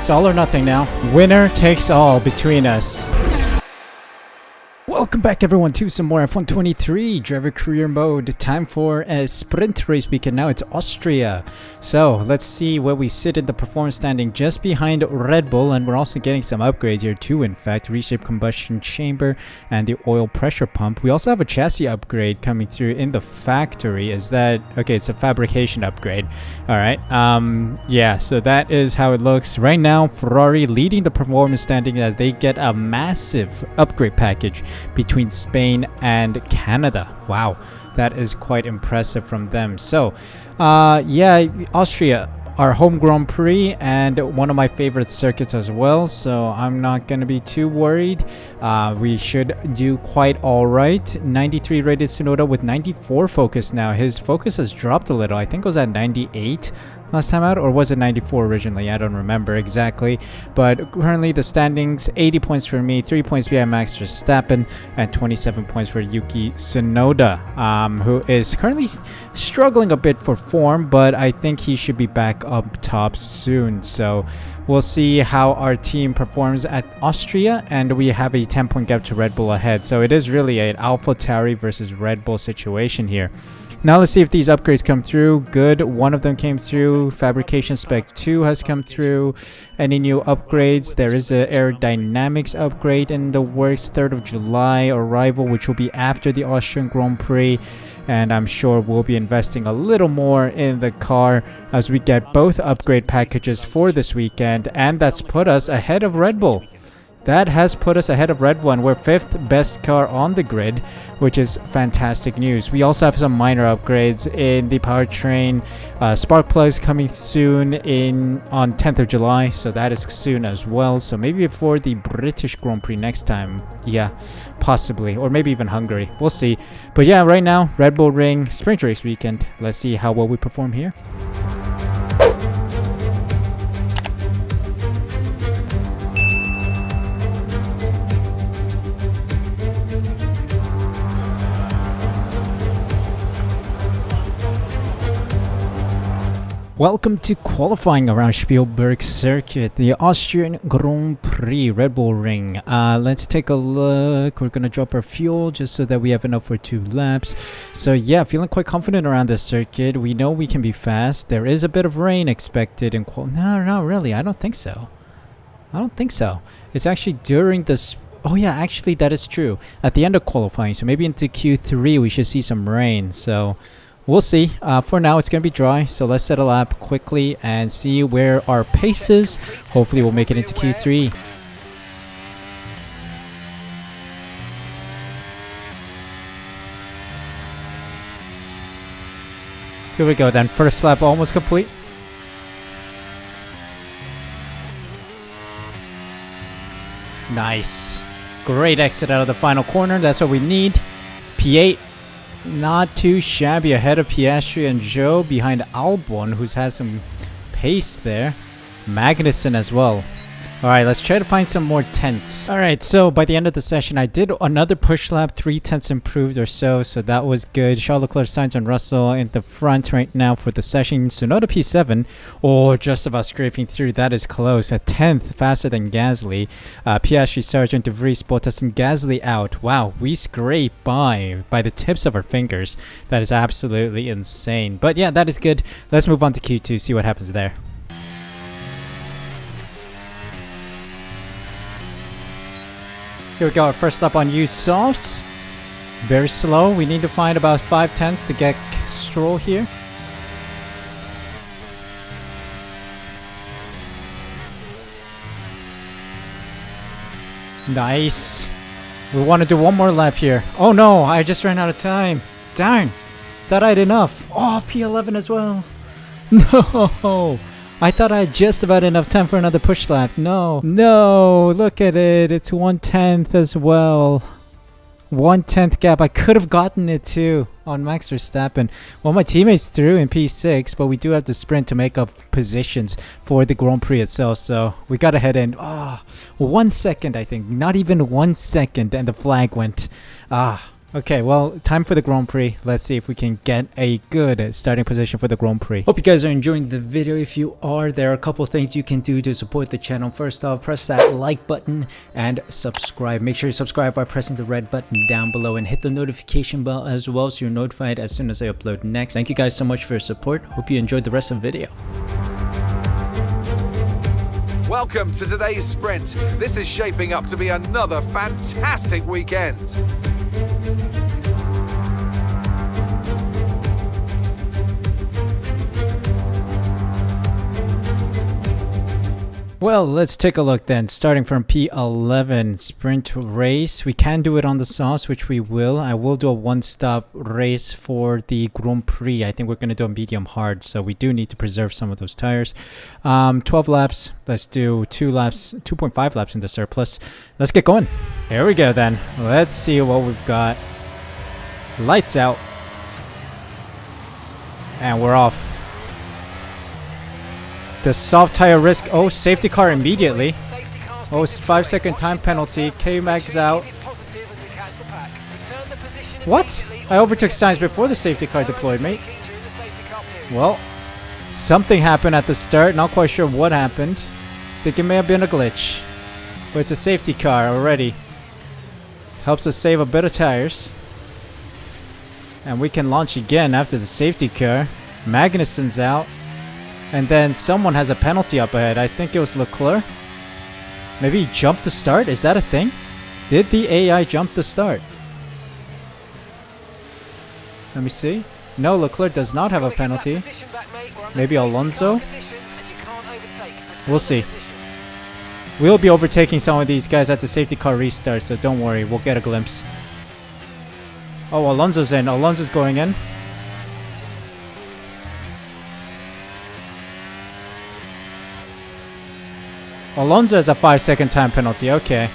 It's all or nothing now. Winner takes all between us. Welcome back everyone to some more F123 driver career mode. Time for a sprint race weekend. Now it's Austria. So let's see where we sit in the performance standing, just behind Red Bull, and we're also getting some upgrades here too. In fact, reshaped combustion chamber and the oil pressure pump. We also have a chassis upgrade coming through in the factory. Is that okay? It's a fabrication upgrade. All right. Yeah, so that is how it looks right now. Ferrari leading the performance standing as they get a massive upgrade package between Spain and Canada. Wow, that is quite impressive from them. So yeah, Austria, our home Grand Prix, and one of my favorite circuits as well, so I'm not going to be too worried. We should do quite all right. 93 rated Tsunoda with 94 focus now. His focus has dropped a little. I think it was at 98 last time out, or was it 94 originally? I don't remember exactly, but currently the standings: 80 points for me, 3 points behind Max Verstappen, and 27 points for Yuki Tsunoda, who is currently struggling a bit for form, but I think he should be back up top soon. So we'll see how our team performs at Austria, and we have a 10-point gap to Red Bull ahead. So it is really an Alphatauri versus Red Bull situation here. Now let's see if these upgrades come through. Good, one of them came through. Fabrication Spec 2 has come through. Any new upgrades? There is an aerodynamics upgrade in the works. 3rd of July arrival, which will be after the Austrian Grand Prix. And I'm sure we'll be investing a little more in the car as we get both upgrade packages for this weekend. And that's put us ahead of Red Bull. That has put us ahead of Red Bull. We're 5th best car on the grid, which is fantastic news. We also have some minor upgrades in the powertrain. Spark plugs coming soon on 10th of July, so that is soon as well. So maybe before the British Grand Prix next time. Yeah, possibly. Or maybe even Hungary. We'll see. But yeah, right now, Red Bull Ring Sprint Race weekend. Let's see how well we perform here. Welcome to qualifying around Spielberg Circuit, the Austrian Grand Prix Red Bull Ring. Let's take a look. We're going to drop our fuel just so that we have enough for 2 laps. So yeah, feeling quite confident around this circuit. We know we can be fast. There is a bit of rain expected in No, really, I don't think so. I don't think so. It's actually during this... Oh yeah, actually that is true. At the end of qualifying, so maybe into Q3 we should see some rain. So... we'll see. For now, it's going to be dry, so let's set a lap quickly and see where our pace is. Hopefully, we'll make it into Q3. Here we go then. First lap almost complete. Nice. Great exit out of the final corner. That's what we need. P8. Not too shabby, ahead of Piastri and Joe, behind Albon, who's had some pace there. Magnussen as well. Alright, let's try to find some more tenths. Alright, so by the end of the session, I did another push lap, 3 tenths improved or so that was good. Charles Leclerc, Sainz, and Russell in the front right now for the session. Tsunoda P7, or just about scraping through. That is close. A 10th faster than Gasly. Piastri, Sargent, De Vries, Bottas, and Gasly out. Wow, we scrape by the tips of our fingers. That is absolutely insane. But yeah, that is good. Let's move on to Q2, see what happens there. Here we go, our first lap on used softs. Very slow. We need to find about 5 tenths to get Stroll here. Nice. We want to do one more lap here. Oh no, I just ran out of time. Darn. Thought I had enough. Oh, P11 as well. No. I thought I had just about enough time for another push lap. No. No, look at it. It's 1/10 as well. 1/10 gap. I could have gotten it too on Max Verstappen. Well, my teammates threw in P6, but we do have to sprint to make up positions for the Grand Prix itself. So we got to head in. 1 second, I think. Not even 1 second, and the flag went. Okay, well, time for the Grand Prix. Let's see if we can get a good starting position for the Grand Prix. Hope you guys are enjoying the video. If you are, there are a couple things you can do to support the channel. First off, press that like button and subscribe. Make sure you subscribe by pressing the red button down below and hit the notification bell as well so you're notified as soon as I upload next. Thank you guys so much for your support. Hope you enjoyed the rest of the video. Welcome to today's sprint. This is shaping up to be another fantastic weekend. Well, let's take a look then. Starting from P11 sprint race. We can do it on the sauce, which we will. I will do a one-stop race for the Grand Prix. I think we're going to do a medium hard, so we do need to preserve some of those tires. 12 laps. Let's do 2.5 laps in the surplus. Let's get going. Here we go then. Let's see what we've got. Lights out. And we're off. The soft tire risk. Oh, safety car immediately. Oh, 5-second time penalty. K-Mag's out. What? I overtook Sainz before the safety car deployed, mate. Well, something happened at the start. Not quite sure what happened. Think it may have been a glitch. But it's a safety car already. Helps us save a bit of tires. And we can launch again after the safety car. Magnussen's out. And then someone has a penalty up ahead. I think it was Leclerc. Maybe he jumped the start? Is that a thing? Did the AI jump the start? Let me see. No, Leclerc does not have a penalty. Maybe Alonso? We'll see. We'll be overtaking some of these guys at the safety car restart, so don't worry. We'll get a glimpse. Oh, Alonso's in. Alonso's going in. Alonso has a 5-second time penalty. Okay.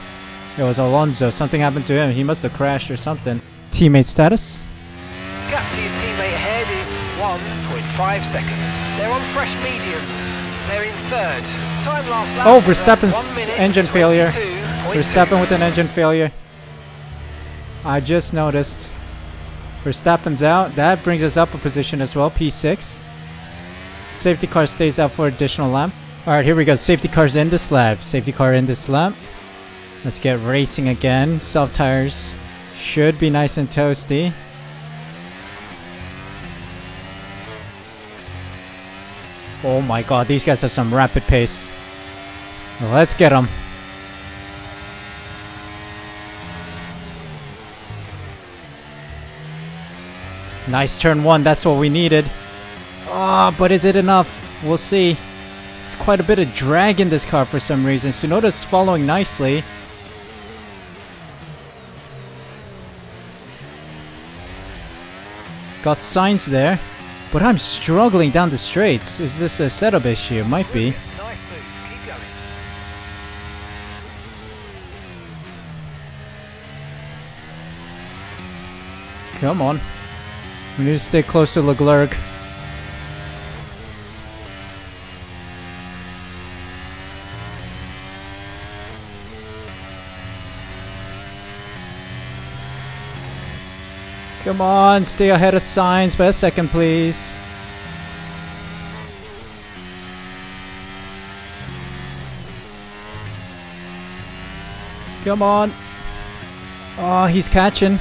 It was Alonso. Something happened to him. He must have crashed or something. Teammate status? Gap to your teammate ahead is 1.5 seconds. They're on fresh mediums. They're in third. Time last lap. Oh, Verstappen's engine failure. Verstappen with an engine failure. I just noticed. Verstappen's out. That brings us up a position as well. P6. Safety car stays out for additional lap. Alright, here we go. Safety car's in this lap. Safety car in this lap. Let's get racing again. Soft tires should be nice and toasty. Oh my god, these guys have some rapid pace. Let's get them. Nice turn one. That's what we needed. Oh, but is it enough? We'll see. Quite a bit of drag in this car for some reason. Tsunoda's following nicely. Got Sainz there. But I'm struggling down the straights. Is this a setup issue? It might be. Nice move. Keep going. Come on. We need to stay close to Leclerc. Come on, stay ahead of Sainz by a second, please. Come on. Oh, he's catching.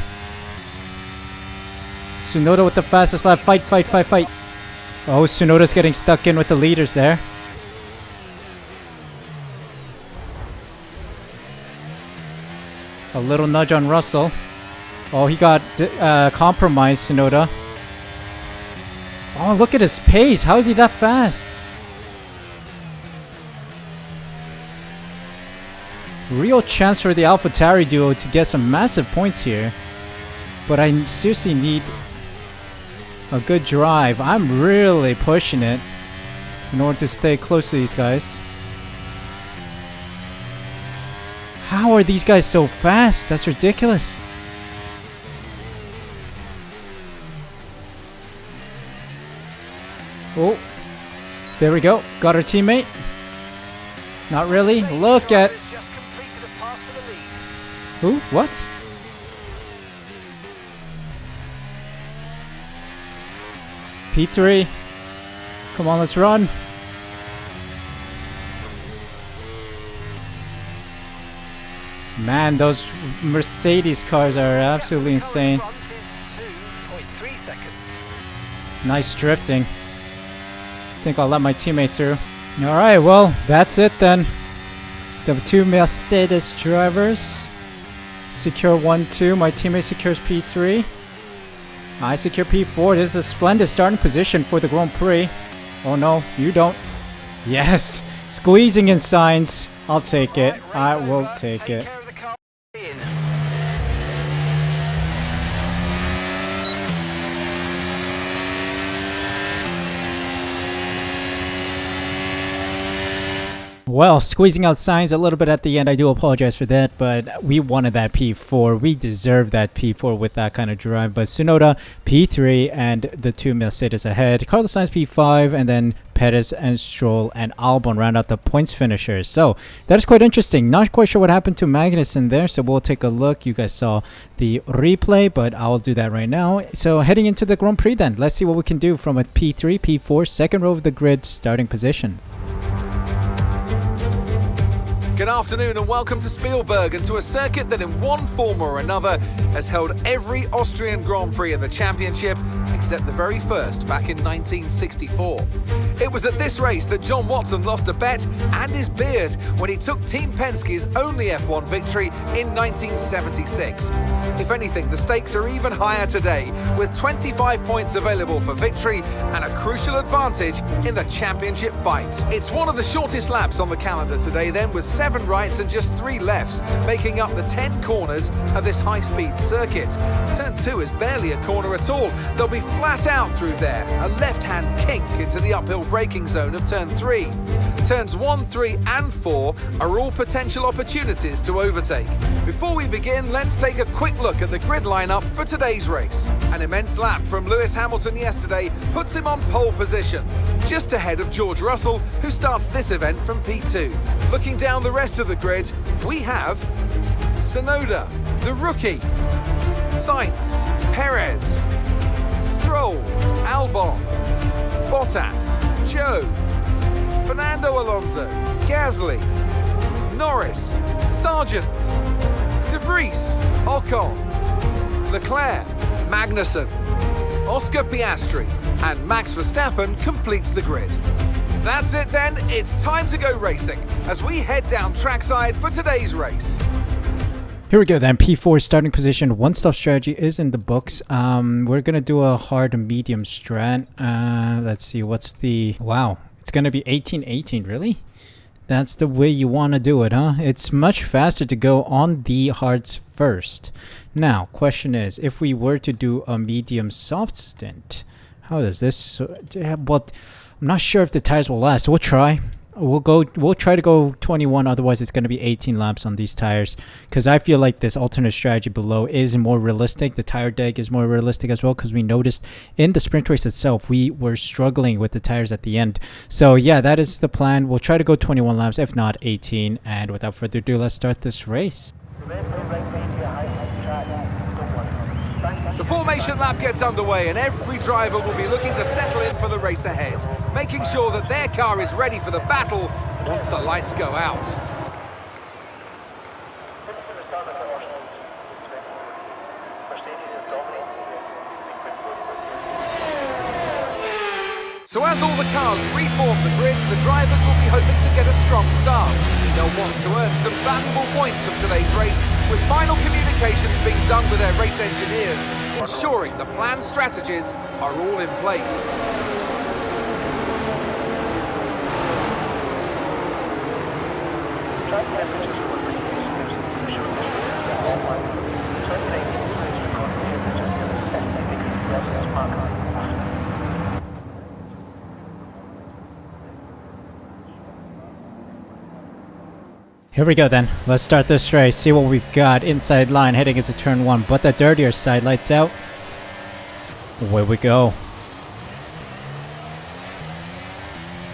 Tsunoda with the fastest lap. Fight, fight, fight, fight. Oh, Tsunoda's getting stuck in with the leaders there. A little nudge on Russell. Oh, he got compromised, Tsunoda. Oh, look at his pace. How is he that fast? Real chance for the Alphatauri duo to get some massive points here. But I seriously need a good drive. I'm really pushing it in order to stay close to these guys. How are these guys so fast? That's ridiculous. Oh, there we go. Got our teammate. Not really. Look at... Who? What? P3. Come on, let's run. Man, those Mercedes cars are absolutely insane. Front is 2.3 seconds. Nice drifting. Think I'll let my teammate through. Alright, well, that's it then. The two Mercedes drivers secure 1-2. My teammate secures P3. I secure P4. This is a splendid starting position for the Grand Prix. Oh no, you don't. Yes, squeezing in signs. I'll take it. I will take it. Care of the car in. Well, squeezing out signs a little bit at the end. I do apologize for that, but we wanted that P4. We deserve that P4 with that kind of drive. But Tsunoda P3 and the two Mercedes ahead. Carlos Sainz P5 and then Perez and Stroll and Albon round out the points finishers. So that is quite interesting. Not quite sure what happened to Magnussen there, so we'll take a look. You guys saw the replay, but I'll do that right now. So heading into the Grand Prix then, let's see what we can do from a P3, P4, second row of the grid starting position. Good afternoon and welcome to Spielberg and to a circuit that in one form or another has held every Austrian Grand Prix in the championship except the very first back in 1964. It was at this race that John Watson lost a bet and his beard when he took Team Penske's only F1 victory in 1976. If anything, the stakes are even higher today, with 25 points available for victory and a crucial advantage in the championship fight. It's one of the shortest laps on the calendar today then, with 7 rights and just 3 lefts, making up the 10 corners of this high-speed circuit. Turn 2 is barely a corner at all. They'll be flat out through there, a left-hand kink into the uphill braking zone of Turn 3. Turns 1, 3 and 4 are all potential opportunities to overtake. Before we begin, let's take a quick look at the grid lineup for today's race. An immense lap from Lewis Hamilton yesterday puts him on pole position, just ahead of George Russell, who starts this event from P2. Looking down the rest of the grid, we have Tsunoda, the rookie, Sainz, Perez, Stroll, Albon, Bottas, Joe, Fernando Alonso, Gasly, Norris, Sargent, De Vries, Ocon, Leclerc, Magnussen, Oscar Piastri, and Max Verstappen completes the grid. That's it then, it's time to go racing as we head down trackside for today's race. Here we go then, P4 starting position, one-stop strategy is in the books. We're going to do a hard medium strat. Let's see, what's the... Wow, it's going to be 18-18, really? That's the way you want to do it, huh? It's much faster to go on the hards first. Now, question is, if we were to do a medium soft stint, how does this... Well, I'm not sure if the tires will last. We'll try. We'll try to go 21, otherwise it's going to be 18 laps on these tires, because I feel like this alternate strategy below is more realistic. The tire deck is more realistic as well, because we noticed in the sprint race itself we were struggling with the tires at the end. So yeah, that is the plan. We'll try to go 21 laps, if not 18, and without further ado, let's start this race. The formation lap gets underway and every driver will be looking to settle in for the race ahead, making sure that their car is ready for the battle once the lights go out. So as all the cars reform the grids, the drivers will be hoping to get a strong start. They'll want to earn some valuable points from today's race, with final communications being done with their race engineers, ensuring the planned strategies are all in place. Here we go then. Let's start this race. See what we've got inside line heading into turn 1. But the dirtier side, lights out. Away we go.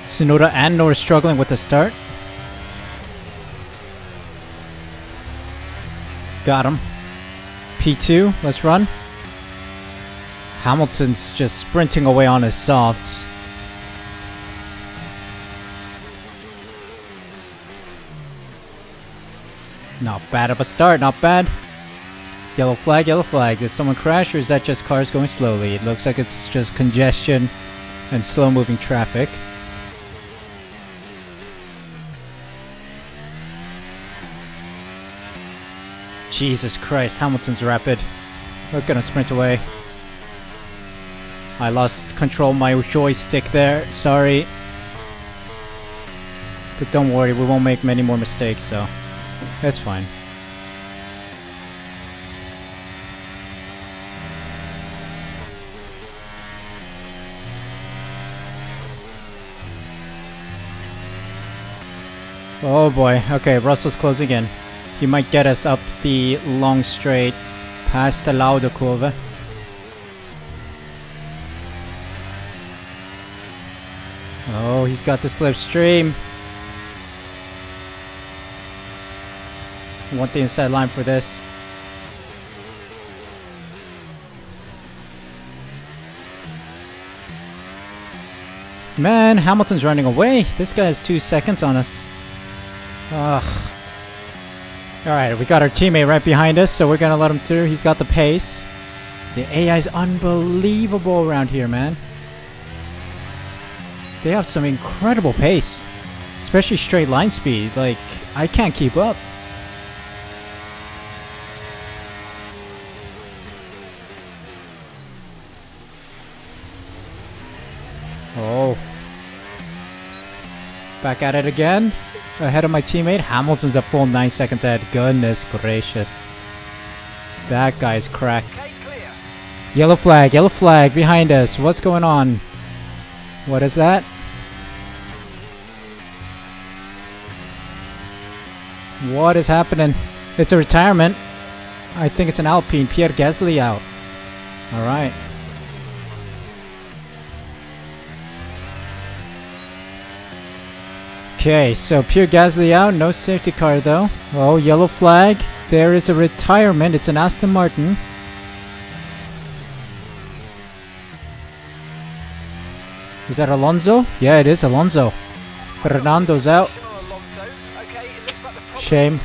Tsunoda and Norris struggling with the start. Got him. P2, let's run. Hamilton's just sprinting away on his softs. Not bad of a start, not bad. Yellow flag, yellow flag. Did someone crash or is that just cars going slowly? It looks like it's just congestion and slow moving traffic. Jesus Christ, Hamilton's rapid. We're gonna sprint away. I lost control of my joystick there, sorry. But don't worry, we won't make many more mistakes, so that's fine. Oh boy, okay, Russell's closing in. He might get us up the long straight past the Lauda curve. Oh, he's got the slipstream. I want the inside line for this. Man, Hamilton's running away. This guy has 2 seconds on us. Ugh. Alright, we got our teammate right behind us, so we're gonna let him through. He's got the pace. The AI is unbelievable around here, man. They have some incredible pace. Especially straight line speed. Like, I can't keep up. Oh. Back at it again. Ahead of my teammate. Hamilton's a full 9 seconds ahead. Goodness gracious. That guy's cracked. Yellow flag behind us. What's going on? What is that? What is happening? It's a retirement. I think it's an Alpine. Pierre Gasly out. Alright. Okay, so Pierre Gasly out, no safety car though. Oh, yellow flag. There is a retirement. It's an Aston Martin. Is that Alonso? Yeah, it is Alonso. Fernando's out. Shame.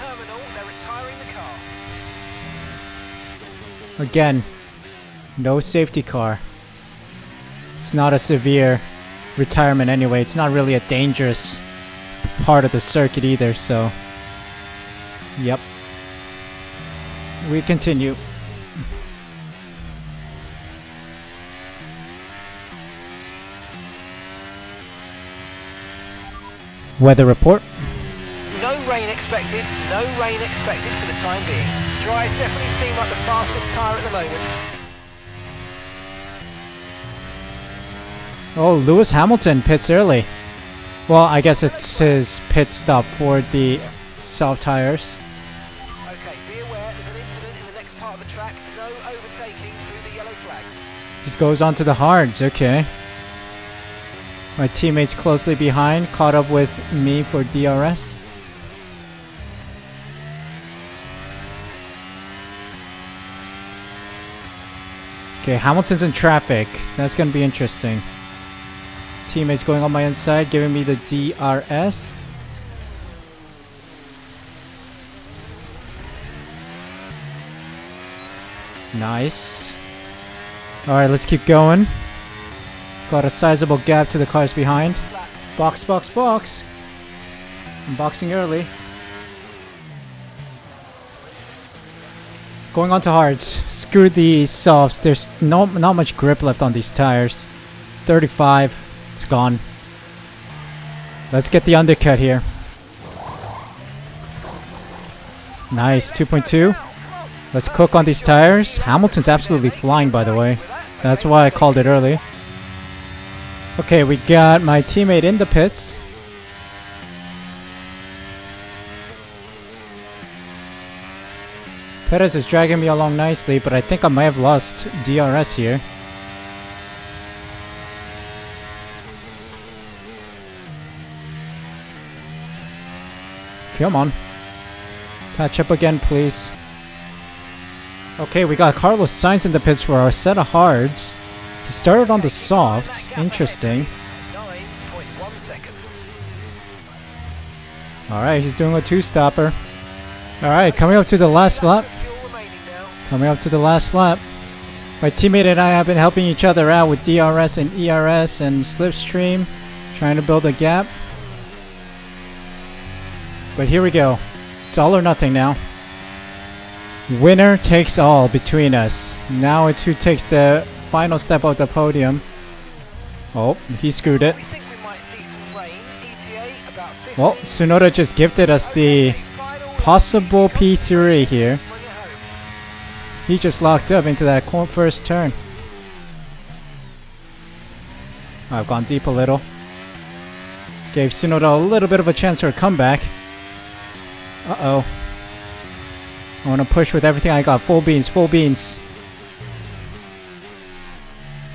Again, no safety car. It's not a severe retirement anyway. It's not really a dangerous part of the circuit either, so yep. We continue. Weather report. No rain expected, no rain expected for the time being. Dries definitely seem like the fastest tyre at the moment. Oh, Lewis Hamilton pits early. Well, I guess it's his pit stop for the soft tires. Okay, be aware there's an incident in the next part of the track. No overtaking through the yellow flags. Just goes on to the hards, okay. My teammates closely behind, caught up with me for DRS. Okay, Hamilton's in traffic. That's gonna be interesting. Teammates going on my inside, giving me the DRS. Nice. Alright, let's keep going. Got a sizable gap to the cars behind. Box, box, box. I'm boxing early. Going on to hards. Screw the softs. There's not much grip left on these tires. 35. It's gone. Let's get the undercut here. Nice. 2.2. Let's cook on these tires. Hamilton's absolutely flying, by the way. That's why I called it early. Okay, we got my teammate in the pits. Perez is dragging me along nicely, but I think I might have lost DRS here. Come on. Catch up again, please. Okay, we got Carlos Sainz in the pits for our set of hards. He started on the softs. Interesting. 9.1 seconds. Alright, he's doing a two-stopper. Alright, coming up to the last lap. Fuel remaining now. Coming up to the last lap. My teammate and I have been helping each other out with DRS and ERS and Slipstream, trying to build a gap. But here we go. It's all or nothing now. Winner takes all between us. Now it's who takes the final step of the podium. Oh, he screwed it. We think we might see some rain. ETA about 50. Well, Tsunoda just gifted us the possible P3 here. Bring it home. He just locked up into that first turn. I've gone deep a little. Gave Tsunoda a little bit of a chance for a comeback. Uh-oh. I want to push with everything I got. Full beans, full beans.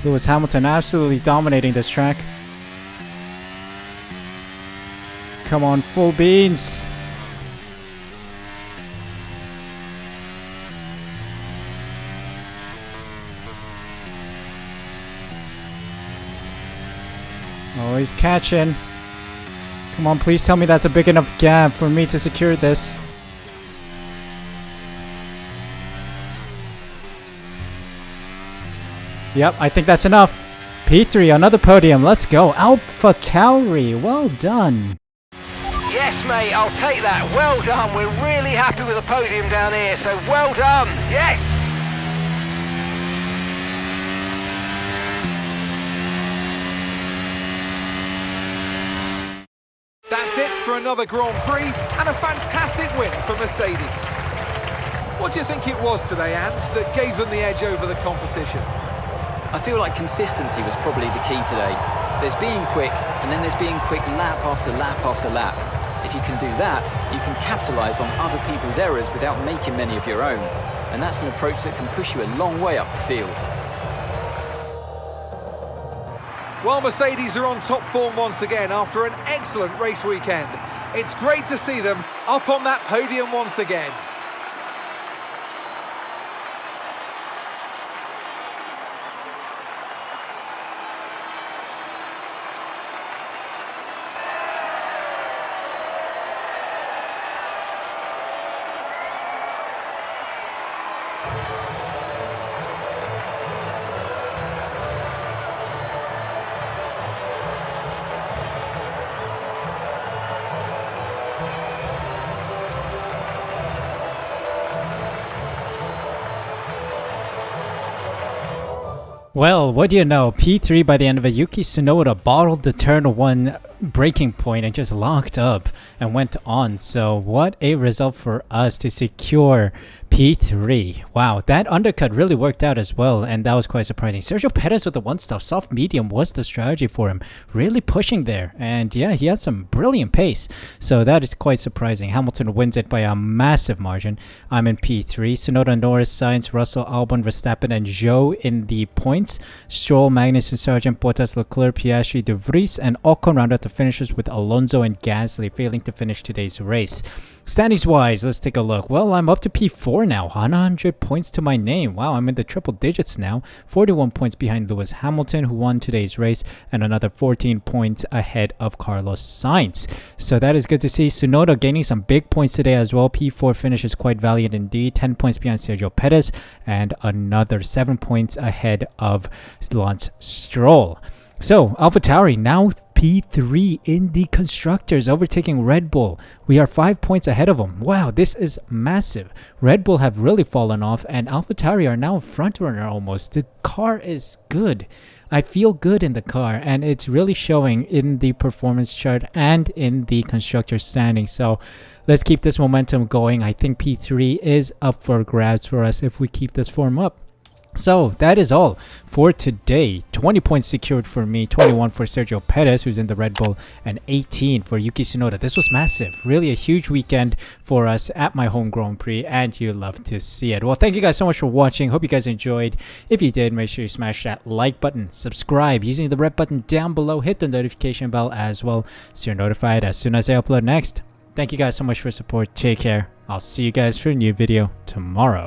Lewis Hamilton absolutely dominating this track. Come on, full beans. Oh, he's catching. Come on, please tell me that's a big enough gap for me to secure this. Yep, I think that's enough. P3, another podium. Let's go. Alphatauri, well done. Yes, mate, I'll take that. Well done. We're really happy with the podium down here, so well done. Yes! That's it for another Grand Prix and a fantastic win for Mercedes. What do you think it was today, Ant, that gave them the edge over the competition? I feel like consistency was probably the key today. There's being quick, and then there's being quick lap after lap after lap. If you can do that, you can capitalise on other people's errors without making many of your own. And that's an approach that can push you a long way up the field. Well, Mercedes are on top form once again after an excellent race weekend. It's great to see them up on that podium once again. Well, what do you know? P3 by the end of it. Yuki Tsunoda bottled the turn 1 breaking point and just locked up and went on. So what a result for us to secure P3. Wow, that undercut really worked out as well, and that was quite surprising. Sergio Perez with the one stop, soft medium was the strategy for him, really pushing there, and yeah, he had some brilliant pace, so that is quite surprising. Hamilton wins it by a massive margin. I'm in P3. Tsunoda, Norris, Sainz, Russell, Albon, Verstappen, and Zhou in the points. Stroll, Magnussen, Sargent, Bottas, Leclerc, Piastri, De Vries, and Ocon round out the finishes with Alonso and Gasly failing to finish today's race. Standings wise, let's take a look. Well, I'm up to P4 now, 100 points to my name. Wow, I'm in the triple digits now. 41 points behind Lewis Hamilton, who won today's race, and another 14 points ahead of Carlos Sainz. So that is good to see. Tsunoda gaining some big points today as well. P4 finish is quite valiant indeed. 10 points behind Sergio Perez, and another 7 points ahead of Lance Stroll. So, Alphatauri now P3 in the Constructors, overtaking Red Bull. We are 5 points ahead of them. Wow, this is massive. Red Bull have really fallen off, and Alphatauri are now a front runner almost. The car is good. I feel good in the car, and it's really showing in the performance chart and in the Constructor standing. So, let's keep this momentum going. I think P3 is up for grabs for us if we keep this form up. So that is all for today. 20 points secured for me, 21 for Sergio Perez, who's in the Red Bull, and 18 for Yuki Tsunoda. This was massive. Really a huge weekend for us at my home Grand Prix, and you love to see it. Well, thank you guys so much for watching. Hope you guys enjoyed. If you did, make sure you smash that like button, subscribe using the red button down below, hit the notification bell as well so you're notified as soon as I upload next. Thank you guys so much for your support. Take care. I'll see you guys for a new video tomorrow.